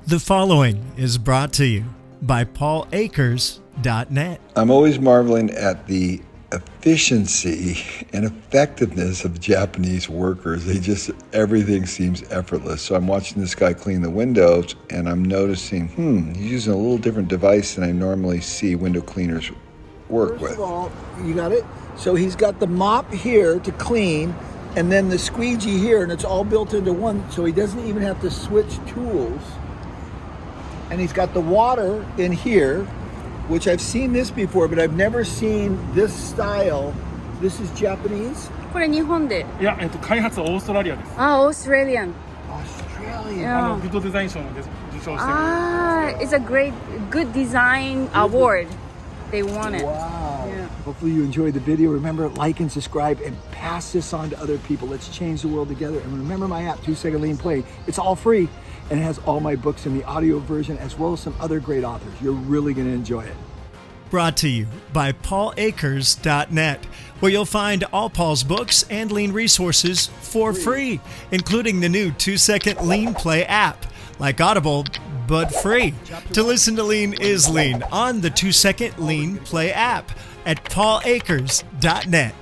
The following is brought to you by paulakers.net. I'm always marveling at the efficiency and effectiveness of Japanese workers. Everything seems effortless. So I'm watching this guy clean the windows and I'm noticing, he's using a little different device than I normally see window cleaners work with. First of all, you got it? So he's got the mop here to clean and then the squeegee here, and it's all built into one, so he doesn't even have to switch tools. And he's got the water in here, which I've seen this before, but I've never seen this style. This is Japanese? これ日本で。いや、開発はオーストラリアです。あ、オーストラリアン。 Australia. グッドデザイン賞も受賞してる。It's a good design award. They won it. Wow. Yeah. Hopefully you enjoyed the video. Remember, like and subscribe and pass this on to other people. Let's change the world together. And remember my app, 2 Second Lean Play. It's all free and it has all my books in the audio version as well as some other great authors. You're really going to enjoy it. Brought to you by paulakers.net, where you'll find all Paul's books and lean resources for free, including the new 2 Second Lean Play app, like Audible, but free. To listen to Lean is Lean on the 2 Second Lean Play app at paulakers.net.